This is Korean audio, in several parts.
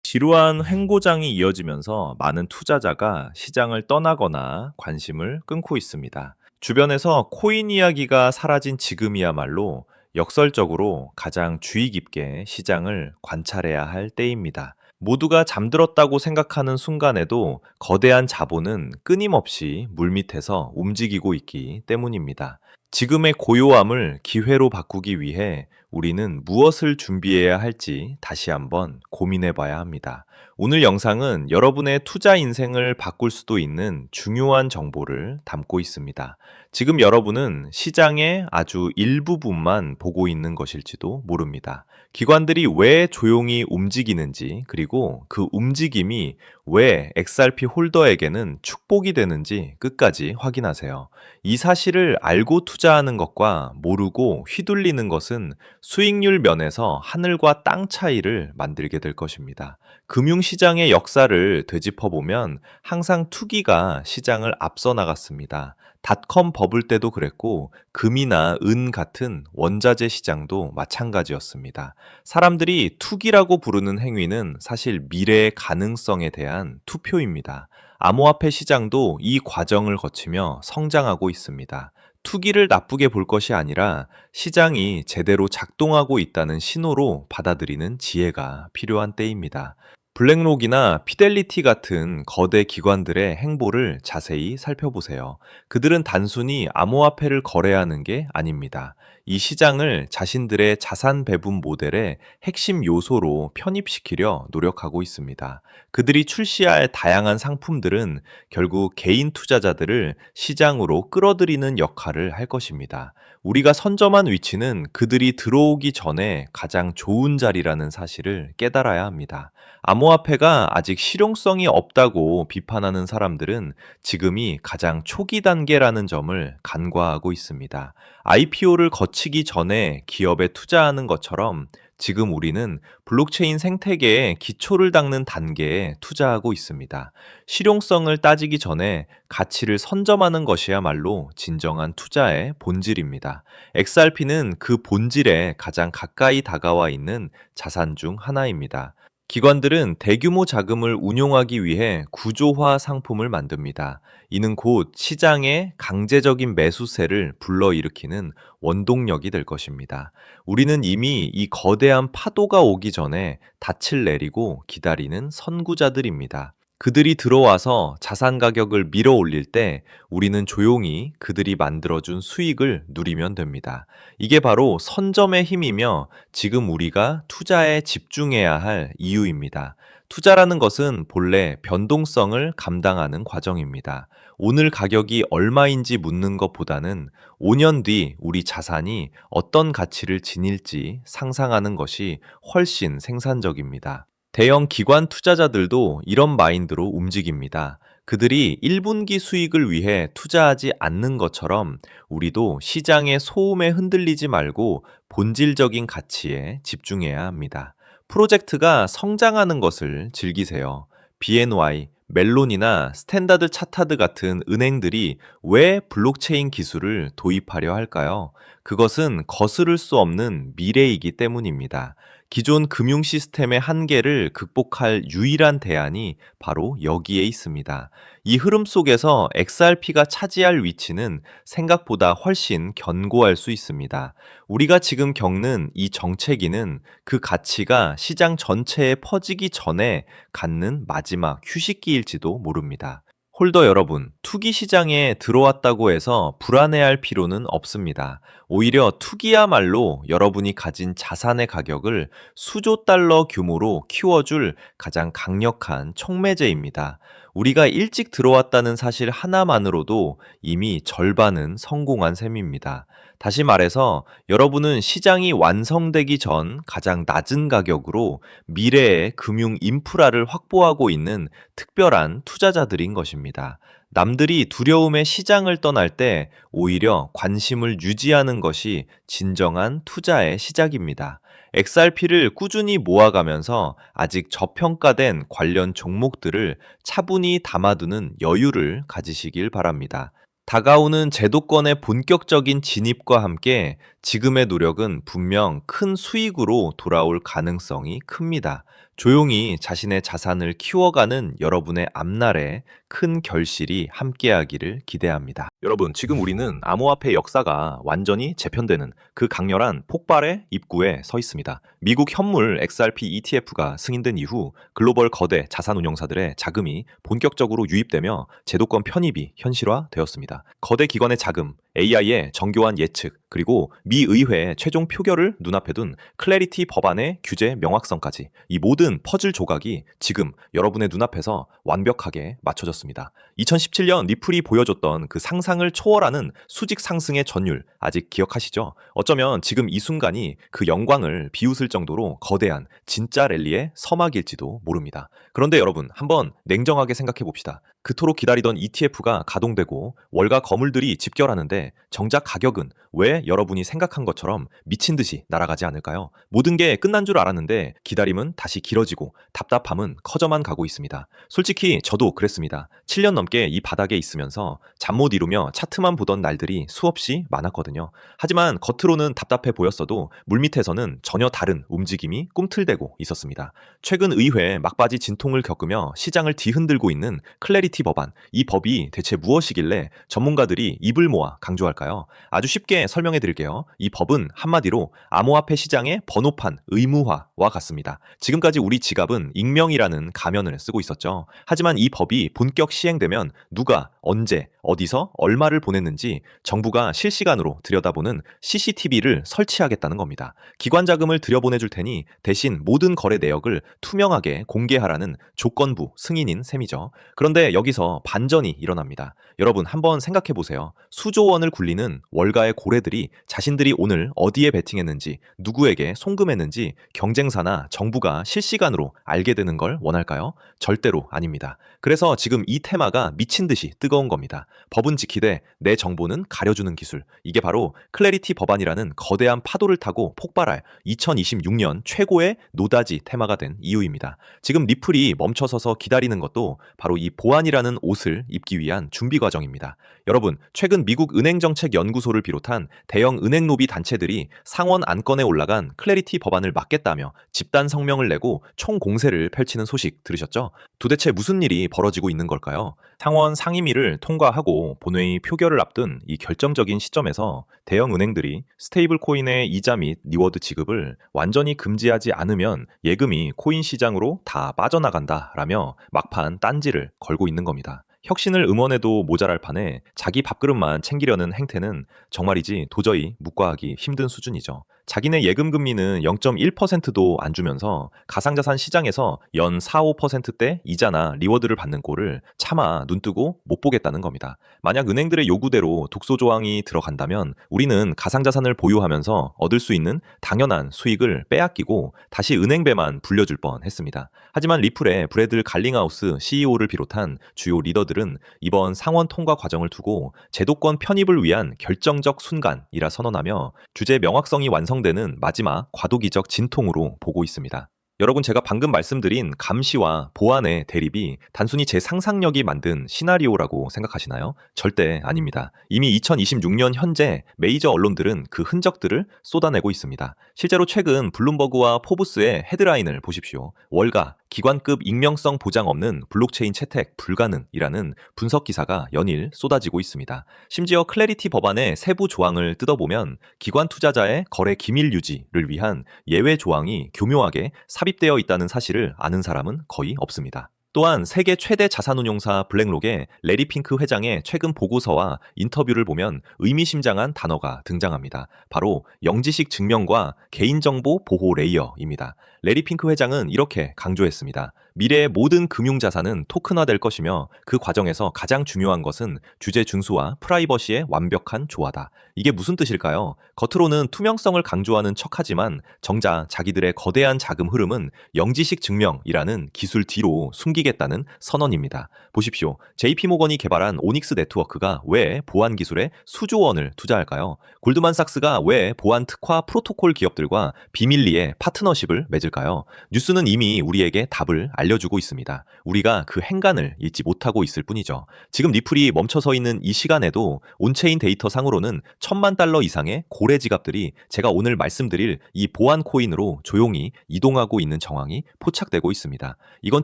지루한 횡보장이 이어지면서 많은 투자자가 시장을 떠나거나 관심을 끊고 있습니다. 주변에서 코인 이야기가 사라진 지금이야말로 역설적으로 가장 주의 깊게 시장을 관찰해야 할 때입니다. 모두가 잠들었다고 생각하는 순간에도 거대한 자본은 끊임없이 물밑에서 움직이고 있기 때문입니다. 지금의 고요함을 기회로 바꾸기 위해 우리는 무엇을 준비해야 할지 다시 한번 고민해 봐야 합니다. 오늘 영상은 여러분의 투자 인생을 바꿀 수도 있는 중요한 정보를 담고 있습니다. 지금 여러분은 시장의 아주 일부분만 보고 있는 것일지도 모릅니다. 기관들이 왜 조용히 움직이는지, 그리고 그 움직임이 왜 XRP 홀더에게는 축복이 되는지 끝까지 확인하세요. 이 사실을 알고 투자하는 것과 모르고 휘둘리는 것은 수익률 면에서 하늘과 땅 차이를 만들게 될 것입니다. 금융시장의 역사를 되짚어보면 항상 투기가 시장을 앞서 나갔습니다. 닷컴 버블 때도 그랬고, 금이나 은 같은 원자재 시장도 마찬가지였습니다. 사람들이 투기라고 부르는 행위는 사실 미래의 가능성에 대한 투표입니다. 암호화폐 시장도 이 과정을 거치며 성장하고 있습니다. 투기를 나쁘게 볼 것이 아니라 시장이 제대로 작동하고 있다는 신호로 받아들이는 지혜가 필요한 때입니다. 블랙록이나 피델리티 같은 거대 기관들의 행보를 자세히 살펴보세요. 그들은 단순히 암호화폐를 거래하는 게 아닙니다. 이 시장을 자신들의 자산 배분 모델의 핵심 요소로 편입시키려 노력하고 있습니다. 그들이 출시할 다양한 상품들은 결국 개인 투자자들을 시장으로 끌어들이는 역할을 할 것입니다. 우리가 선점한 위치는 그들이 들어오기 전에 가장 좋은 자리라는 사실을 깨달아야 합니다. 암호화폐가 아직 실용성이 없다고 비판하는 사람들은 지금이 가장 초기 단계라는 점을 간과하고 있습니다. IPO를 거치기 전에 기업에 투자하는 것처럼 지금 우리는 블록체인 생태계의 기초를 닦는 단계에 투자하고 있습니다. 실용성을 따지기 전에 가치를 선점하는 것이야말로 진정한 투자의 본질입니다. XRP는 그 본질에 가장 가까이 다가와 있는 자산 중 하나입니다. 기관들은 대규모 자금을 운용하기 위해 구조화 상품을 만듭니다. 이는 곧 시장의 강제적인 매수세를 불러일으키는 원동력이 될 것입니다. 우리는 이미 이 거대한 파도가 오기 전에 닻을 내리고 기다리는 선구자들입니다. 그들이 들어와서 자산 가격을 밀어 올릴 때 우리는 조용히 그들이 만들어준 수익을 누리면 됩니다. 이게 바로 선점의 힘이며 지금 우리가 투자에 집중해야 할 이유입니다. 투자라는 것은 본래 변동성을 감당하는 과정입니다. 오늘 가격이 얼마인지 묻는 것보다는 5년 뒤 우리 자산이 어떤 가치를 지닐지 상상하는 것이 훨씬 생산적입니다. 대형 기관 투자자들도 이런 마인드로 움직입니다. 그들이 1분기 수익을 위해 투자하지 않는 것처럼 우리도 시장의 소음에 흔들리지 말고 본질적인 가치에 집중해야 합니다. 프로젝트가 성장하는 것을 즐기세요. BNY, 멜론이나 스탠다드 차타드 같은 은행들이 왜 블록체인 기술을 도입하려 할까요? 그것은 거스를 수 없는 미래이기 때문입니다. 기존 금융 시스템의 한계를 극복할 유일한 대안이 바로 여기에 있습니다. 이 흐름 속에서 XRP가 차지할 위치는 생각보다 훨씬 견고할 수 있습니다. 우리가 지금 겪는 이 정체기는 그 가치가 시장 전체에 퍼지기 전에 갖는 마지막 휴식기일지도 모릅니다. 홀더 여러분, 투기 시장에 들어왔다고 해서 불안해할 필요는 없습니다. 오히려 투기야말로 여러분이 가진 자산의 가격을 수조 달러 규모로 키워줄 가장 강력한 촉매제입니다. 우리가 일찍 들어왔다는 사실 하나만으로도 이미 절반은 성공한 셈입니다. 다시 말해서 여러분은 시장이 완성되기 전 가장 낮은 가격으로 미래의 금융 인프라를 확보하고 있는 특별한 투자자들인 것입니다. 남들이 두려움의 시장을 떠날 때 오히려 관심을 유지하는 것이 진정한 투자의 시작입니다. XRP를 꾸준히 모아가면서 아직 저평가된 관련 종목들을 차분히 담아두는 여유를 가지시길 바랍니다. 다가오는 제도권의 본격적인 진입과 함께 지금의 노력은 분명 큰 수익으로 돌아올 가능성이 큽니다. 조용히 자신의 자산을 키워가는 여러분의 앞날에 큰 결실이 함께하기를 기대합니다. 여러분, 지금 우리는 암호화폐 역사가 완전히 재편되는 그 강렬한 폭발의 입구에 서 있습니다. 미국 현물 XRP ETF가 승인된 이후 글로벌 거대 자산운용사들의 자금이 본격적으로 유입되며 제도권 편입이 현실화되었습니다. 거대 기관의 자금, AI의 정교한 예측, 그리고 미 의회의 최종 표결을 눈앞에 둔 클래리티 법안의 규제 명확성까지 이 모든 퍼즐 조각이 지금 여러분의 눈앞에서 완벽하게 맞춰졌습니다. 2017년 리플이 보여줬던 그 상상을 초월하는 수직 상승의 전율 아직 기억하시죠? 어쩌면 지금 이 순간이 그 영광을 비웃을 정도로 거대한 진짜 랠리의 서막일지도 모릅니다. 그런데 여러분, 한번 냉정하게 생각해 봅시다. 그토록 기다리던 ETF가 가동되고 월가 거물들이 집결하는데 정작 가격은 왜 여러분이 생각한 것처럼 미친 듯이 날아가지 않을까요? 모든 게 끝난 줄 알았는데 기다림은 다시 길어지고 답답함은 커져만 가고 있습니다. 솔직히 저도 그랬습니다. 7년 넘게 이 바닥에 있으면서 잠 못 이루며 차트만 보던 날들이 수없이 많았거든요. 하지만 겉으로는 답답해 보였어도 물밑에서는 전혀 다른 움직임이 꿈틀대고 있었습니다. 최근 의회 막바지 진통을 겪으며 시장을 뒤흔들고 있는 클래리티 법안, 이 법이 대체 무엇이길래 전문가들이 입을 모아 강조할까요? 아주 쉽게 설명해 드릴게요. 이 법은 한마디로 암호화폐 시장의 번호판 의무화와 같습니다. 지금까지 우리 지갑은 익명이라는 가면을 쓰고 있었죠. 하지만 이 법이 본격 시행되면 누가 언제 어디서 얼마를 보냈는지 정부가 실시간으로 들여다보는 CCTV를 설치하겠다는 겁니다. 기관 자금을 들여보내줄 테니 대신 모든 거래 내역을 투명하게 공개하라는 조건부 승인인 셈이죠. 그런데 여기서 반전이 일어납니다. 여러분, 한번 생각해 보세요. 수조 원을 굴리는 월가의 고래들이 자신들이 오늘 어디에 베팅했는지, 누구에게 송금했는지 경쟁사나 정부가 실시간으로 알게 되는 걸 원할까요? 절대로 아닙니다. 그래서 지금 이 테마가 미친 듯이 뜨거운 겁니다. 법은 지키되 내 정보는 가려주는 기술. 이게 바로 클래리티 법안이라는 거대한 파도를 타고 폭발할 2026년 최고의 노다지 테마가 된 이유입니다. 지금 리플이 멈춰서서 기다리는 것도 바로 이 보안이라는 옷을 입기 위한 준비 과정입니다. 여러분, 최근 미국 은행정책연구소를 비롯한 대형 은행 로비 단체들이 상원 안건에 올라간 클래리티 법안을 막겠다며 집단 성명을 내고 총공세를 펼치는 소식 들으셨죠? 도대체 무슨 일이 벌어지고 있는 걸까요? 상원 상임위를 통과하고 본회의 표결을 앞둔 이 결정적인 시점에서 대형 은행들이 스테이블 코인의 이자 및 리워드 지급을 완전히 금지하지 않으면 예금이 코인 시장으로 다 빠져나간다라며 막판 딴지를 걸고 있는 겁니다. 혁신을 응원해도 모자랄 판에 자기 밥그릇만 챙기려는 행태는 정말이지 도저히 묵과하기 힘든 수준이죠. 자기네 예금 금리는 0.1%도 안 주면서 가상자산 시장에서 연 4, 5%대 이자나 리워드를 받는 꼴을 차마 눈뜨고 못 보겠다는 겁니다. 만약 은행들의 요구대로 독소 조항이 들어간다면 우리는 가상자산을 보유하면서 얻을 수 있는 당연한 수익을 빼앗기고 다시 은행배만 불려줄 뻔했습니다. 하지만 리플의 브래들 갈링하우스 CEO를 비롯한 주요 리더들은 이번 상원 통과 과정을 두고 제도권 편입을 위한 결정적 순간이라 선언하며 주제 명확성이 완성되는 마지막 과도기적 진통으로 보고 있습니다. 여러분, 제가 방금 말씀드린 감시와 보안의 대립이 단순히 제 상상력이 만든 시나리오라고 생각하시나요? 절대 아닙니다. 이미 2026년 현재 메이저 언론들은 그 흔적들을 쏟아내고 있습니다. 실제로 최근 블룸버그와 포브스의 헤드라인을 보십시오. 월가, 기관급 익명성 보장 없는 블록체인 채택 불가능이라는 분석 기사가 연일 쏟아지고 있습니다. 심지어 클래리티 법안의 세부 조항을 뜯어보면 기관 투자자의 거래 기밀 유지를 위한 예외 조항이 교묘하게 삽입되어 있다는 사실을 아는 사람은 거의 없습니다. 또한 세계 최대 자산운용사 블랙록의 레리 핑크 회장의 최근 보고서와 인터뷰를 보면 의미심장한 단어가 등장합니다. 바로 영지식 증명과 개인정보 보호 레이어입니다. 레리 핑크 회장은 이렇게 강조했습니다. 미래의 모든 금융자산은 토큰화될 것이며 그 과정에서 가장 중요한 것은 주제 준수와 프라이버시의 완벽한 조화다. 이게 무슨 뜻일까요? 겉으로는 투명성을 강조하는 척하지만 정작 자기들의 거대한 자금 흐름은 영지식 증명이라는 기술 뒤로 숨기겠다는 선언입니다. 보십시오. JP모건이 개발한 오닉스 네트워크가 왜 보안 기술에 수조 원을 투자할까요? 골드만삭스가 왜 보안 특화 프로토콜 기업들과 비밀리에 파트너십을 맺을까요? 뉴스는 이미 우리에게 답을 알려주고 알려주고 있습니다. 우리가 그 행간을 잊지 못하고 있을 뿐이죠. 지금 리플이 멈춰서 있는 이 시간에도 온체인 데이터 상으로는 1,000만 달러 이상의 고래 지갑들이 제가 오늘 말씀드릴 이 보안 코인으로 조용히 이동하고 있는 정황이 포착되고 있습니다. 이건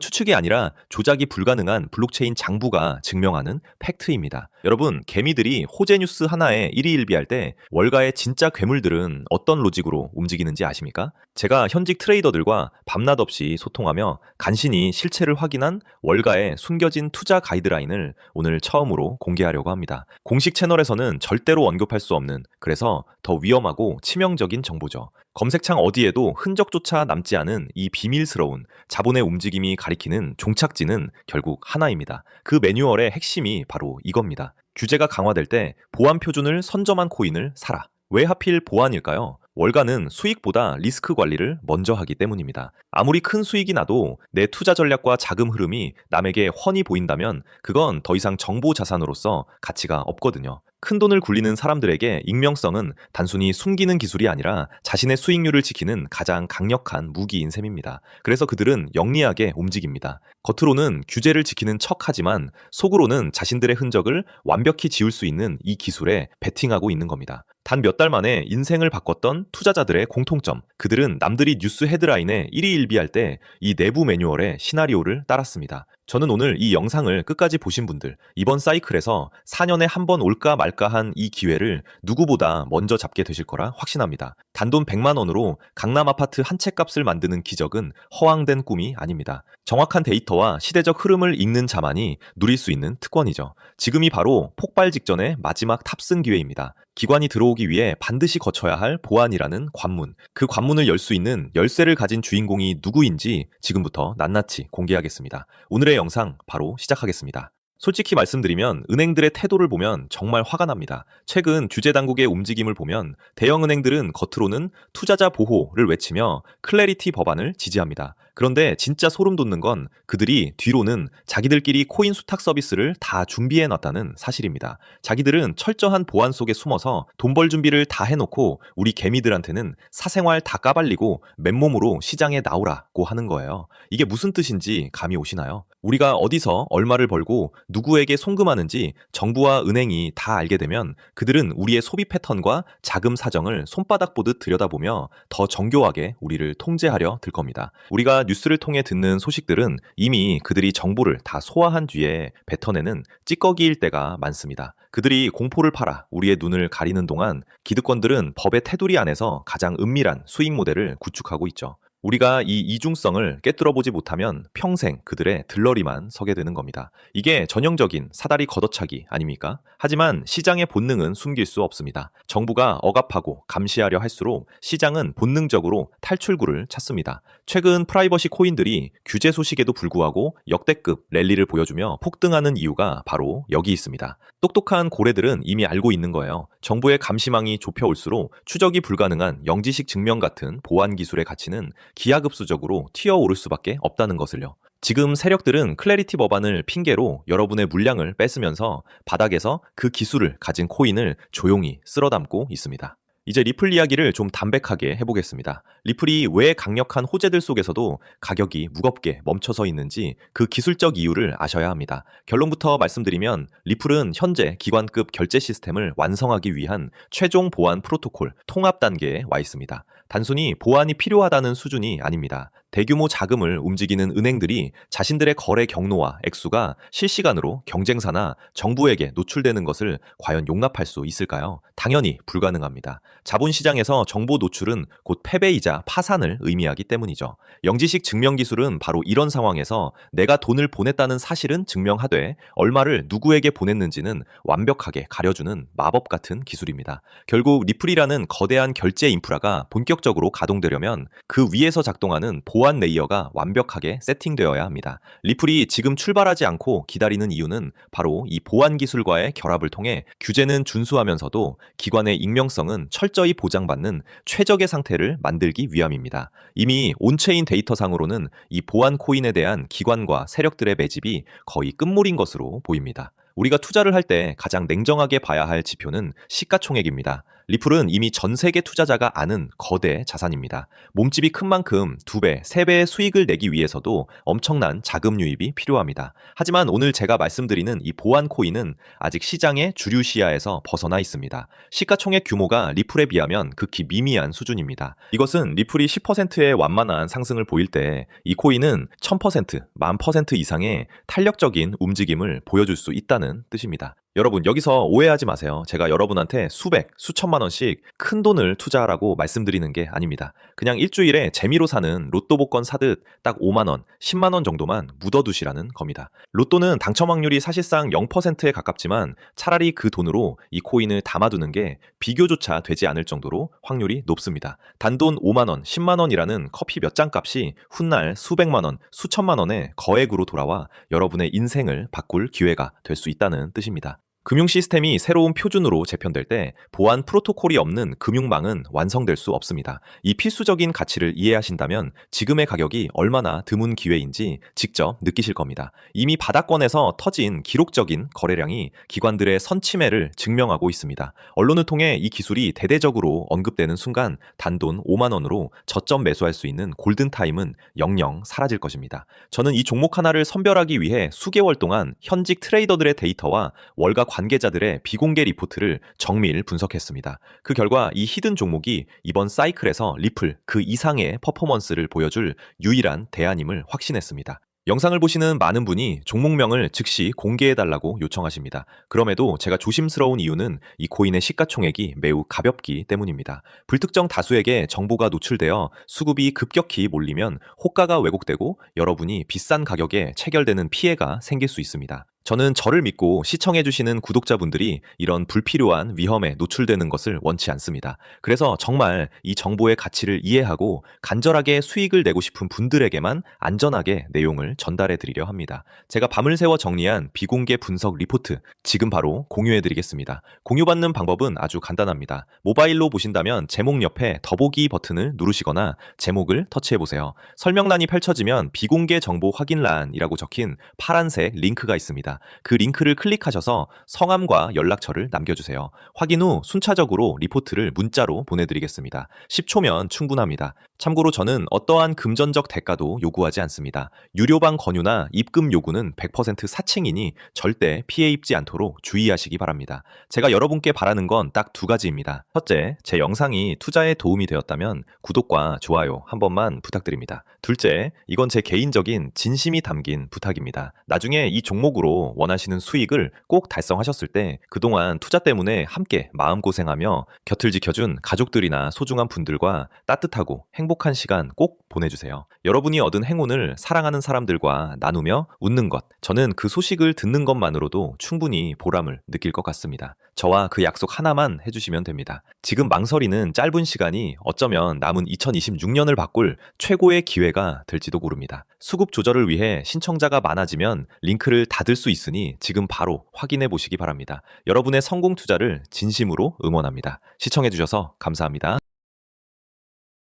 추측이 아니라 조작이 불가능한 블록체인 장부가 증명하는 팩트입니다. 여러분, 개미들이 호재 뉴스 하나에 일희일비할 때 월가의 진짜 괴물들은 어떤 로직으로 움직이는지 아십니까? 제가 현직 트레이더들과 밤낮 없이 소통하며 간신히 실체를 확인한 월가의 숨겨진 투자 가이드라인을 오늘 처음으로 공개하려고 합니다. 공식 채널에서는 절대로 언급할 수 없는, 그래서 더 위험하고 치명적인 정보죠. 검색창 어디에도 흔적조차 남지 않은 이 비밀스러운 자본의 움직임이 가리키는 종착지는 결국 하나입니다. 그 매뉴얼의 핵심이 바로 이겁니다. 규제가 강화될 때 보안 표준을 선점한 코인을 사라. 왜 하필 보안일까요? 월가는 수익보다 리스크 관리를 먼저 하기 때문입니다. 아무리 큰 수익이 나도 내 투자 전략과 자금 흐름이 남에게 훤히 보인다면 그건 더 이상 정보 자산으로서 가치가 없거든요. 큰 돈을 굴리는 사람들에게 익명성은 단순히 숨기는 기술이 아니라 자신의 수익률을 지키는 가장 강력한 무기인 셈입니다. 그래서 그들은 영리하게 움직입니다. 겉으로는 규제를 지키는 척하지만 속으로는 자신들의 흔적을 완벽히 지울 수 있는 이 기술에 베팅하고 있는 겁니다. 단 몇 달 만에 인생을 바꿨던 투자자들의 공통점, 그들은 남들이 뉴스 헤드라인에 일희일비할 때 이 내부 매뉴얼의 시나리오를 따랐습니다. 저는 오늘 이 영상을 끝까지 보신 분들, 이번 사이클에서 4년에 한 번 올까 말까 한 이 기회를 누구보다 먼저 잡게 되실 거라 확신합니다. 단돈 100만 원으로 강남 아파트 한 채 값을 만드는 기적은 허황된 꿈이 아닙니다. 정확한 데이터와 시대적 흐름을 읽는 자만이 누릴 수 있는 특권이죠. 지금이 바로 폭발 직전의 마지막 탑승 기회입니다. 기관이 들어오기 위해 반드시 거쳐야 할 보안이라는 관문, 그 관문을 열 수 있는 열쇠를 가진 주인공이 누구인지 지금부터 낱낱이 공개하겠습니다. 오늘의 영상 바로 시작하겠습니다. 솔직히 말씀드리면 은행들의 태도를 보면 정말 화가 납니다. 최근 규제 당국의 움직임을 보면 대형 은행들은 겉으로는 투자자 보호를 외치며 클래리티 법안을 지지합니다. 그런데 진짜 소름 돋는 건 그들이 뒤로는 자기들끼리 코인 수탁 서비스를 다 준비해 놨다는 사실입니다. 자기들은 철저한 보안 속에 숨어서 돈 벌 준비를 다 해놓고 우리 개미들한테는 사생활 다 까발리고 맨몸으로 시장에 나오라고 하는 거예요. 이게 무슨 뜻인지 감이 오시나요? 우리가 어디서 얼마를 벌고 누구에게 송금하는지 정부와 은행이 다 알게 되면 그들은 우리의 소비 패턴과 자금 사정을 손바닥 보듯 들여다보며 더 정교하게 우리를 통제하려 들 겁니다. 우리가 뉴스를 통해 듣는 소식들은 이미 그들이 정보를 다 소화한 뒤에 뱉어내는 찌꺼기일 때가 많습니다. 그들이 공포를 팔아 우리의 눈을 가리는 동안 기득권들은 법의 테두리 안에서 가장 은밀한 수익 모델을 구축하고 있죠. 우리가 이 이중성을 깨뚫어보지 못하면 평생 그들의 들러리만 서게 되는 겁니다. 이게 전형적인 사다리 걷어차기 아닙니까? 하지만 시장의 본능은 숨길 수 없습니다. 정부가 억압하고 감시하려 할수록 시장은 본능적으로 탈출구를 찾습니다. 최근 프라이버시 코인들이 규제 소식에도 불구하고 역대급 랠리를 보여주며 폭등하는 이유가 바로 여기 있습니다. 똑똑한 고래들은 이미 알고 있는 거예요. 정부의 감시망이 좁혀올수록 추적이 불가능한 영지식 증명 같은 보안 기술의 가치는 기하급수적으로 튀어오를 수밖에 없다는 것을요. 지금 세력들은 클래리티 법안을 핑계로 여러분의 물량을 뺏으면서 바닥에서 그 기술을 가진 코인을 조용히 쓸어담고 있습니다. 이제 리플 이야기를 좀 담백하게 해보겠습니다. 리플이 왜 강력한 호재들 속에서도 가격이 무겁게 멈춰서 있는지 그 기술적 이유를 아셔야 합니다. 결론부터 말씀드리면 리플은 현재 기관급 결제 시스템을 완성하기 위한 최종 보안 프로토콜 통합 단계에 와 있습니다. 단순히 보안이 필요하다는 수준이 아닙니다. 대규모 자금을 움직이는 은행들이 자신들의 거래 경로와 액수가 실시간으로 경쟁사나 정부에게 노출되는 것을 과연 용납할 수 있을까요? 당연히 불가능합니다. 자본시장에서 정보 노출은 곧 패배이자 파산을 의미하기 때문이죠. 영지식 증명 기술은 바로 이런 상황에서 내가 돈을 보냈다는 사실은 증명하되 얼마를 누구에게 보냈는지는 완벽하게 가려주는 마법 같은 기술입니다. 결국 리플이라는 거대한 결제 인프라가 본격적으로 가동되려면 그 위에서 작동하는 보안 레이어가 완벽하게 세팅되어야 합니다. 리플이 지금 출발하지 않고 기다리는 이유는 바로 이 보안 기술과의 결합을 통해 규제는 준수하면서도 기관의 익명성은 철저히 보장받는 최적의 상태를 만들기 위함입니다. 이미 온체인 데이터상으로는 이 보안 코인에 대한 기관과 세력들의 매집이 거의 끝물인 것으로 보입니다. 우리가 투자를 할 때 가장 냉정하게 봐야 할 지표는 시가총액입니다. 리플은 이미 전 세계 투자자가 아는 거대 자산입니다. 몸집이 큰 만큼 2배, 3배의 수익을 내기 위해서도 엄청난 자금 유입이 필요합니다. 하지만 오늘 제가 말씀드리는 이 보안 코인은 아직 시장의 주류 시야에서 벗어나 있습니다. 시가총액 규모가 리플에 비하면 극히 미미한 수준입니다. 이것은 리플이 10%의 완만한 상승을 보일 때 이 코인은 1000%, 10,000% 이상의 탄력적인 움직임을 보여줄 수 있다는 뜻입니다. 여러분, 여기서 오해하지 마세요. 제가 여러분한테 수백, 수천만 원씩 큰 돈을 투자하라고 말씀드리는 게 아닙니다. 그냥 일주일에 재미로 사는 로또 복권 사듯 딱 5만 원, 10만 원 정도만 묻어두시라는 겁니다. 로또는 당첨 확률이 사실상 0%에 가깝지만 차라리 그 돈으로 이 코인을 담아두는 게 비교조차 되지 않을 정도로 확률이 높습니다. 단돈 5만 원, 10만 원이라는 커피 몇 잔 값이 훗날 수백만 원, 수천만 원의 거액으로 돌아와 여러분의 인생을 바꿀 기회가 될 수 있다는 뜻입니다. 금융 시스템이 새로운 표준으로 재편될 때 보안 프로토콜이 없는 금융망은 완성될 수 없습니다. 이 필수적인 가치를 이해하신다면 지금의 가격이 얼마나 드문 기회인지 직접 느끼실 겁니다. 이미 바닥권에서 터진 기록적인 거래량이 기관들의 선침해를 증명하고 있습니다. 언론을 통해 이 기술이 대대적으로 언급되는 순간 단돈 5만 원으로 저점 매수할 수 있는 골든타임은 영영 사라질 것입니다. 저는 이 종목 하나를 선별하기 위해 수개월 동안 현직 트레이더들의 데이터와 월가 관계자들의 비공개 리포트를 정밀 분석했습니다. 그 결과 이 히든 종목이 이번 사이클에서 리플 그 이상의 퍼포먼스를 보여줄 유일한 대안임을 확신했습니다. 영상을 보시는 많은 분이 종목명을 즉시 공개해달라고 요청하십니다. 그럼에도 제가 조심스러운 이유는 이 코인의 시가총액이 매우 가볍기 때문입니다. 불특정 다수에게 정보가 노출되어 수급이 급격히 몰리면 호가가 왜곡되고 여러분이 비싼 가격에 체결되는 피해가 생길 수 있습니다. 저는 저를 믿고 시청해주시는 구독자분들이 이런 불필요한 위험에 노출되는 것을 원치 않습니다. 그래서 정말 이 정보의 가치를 이해하고 간절하게 수익을 내고 싶은 분들에게만 안전하게 내용을 전달해 드리려 합니다. 제가 밤을 새워 정리한 비공개 분석 리포트 지금 바로 공유해 드리겠습니다. 공유받는 방법은 아주 간단합니다. 모바일로 보신다면 제목 옆에 더보기 버튼을 누르시거나 제목을 터치해 보세요. 설명란이 펼쳐지면 비공개 정보 확인란이라고 적힌 파란색 링크가 있습니다. 그 링크를 클릭하셔서 성함과 연락처를 남겨주세요. 확인 후 순차적으로 리포트를 문자로 보내드리겠습니다. 10초면 충분합니다. 참고로 저는 어떠한 금전적 대가도 요구하지 않습니다. 유료방 권유나 입금 요구는 100% 사칭이니 절대 피해 입지 않도록 주의하시기 바랍니다. 제가 여러분께 바라는 건 딱 2가지입니다. 첫째, 제 영상이 투자에 도움이 되었다면 구독과 좋아요 한 번만 부탁드립니다. 둘째, 이건 제 개인적인 진심이 담긴 부탁입니다. 나중에 이 종목으로 원하시는 수익을 꼭 달성하셨을 때 그동안 투자 때문에 함께 마음고생하며 곁을 지켜준 가족들이나 소중한 분들과 따뜻하고 행복한 시간 꼭 보내주세요. 여러분이 얻은 행운을 사랑하는 사람들과 나누며 웃는 것, 저는 그 소식을 듣는 것만으로도 충분히 보람을 느낄 것 같습니다. 저와 그 약속 하나만 해주시면 됩니다. 지금 망설이는 짧은 시간이 어쩌면 남은 2026년을 바꿀 최고의 기회가 될지도 모릅니다. 수급 조절을 위해 신청자가 많아지면 링크를 닫을 수 있으니 지금 바로 확인해 보시기 바랍니다. 여러분의 성공 투자를 진심으로 응원합니다. 시청해주셔서 감사합니다.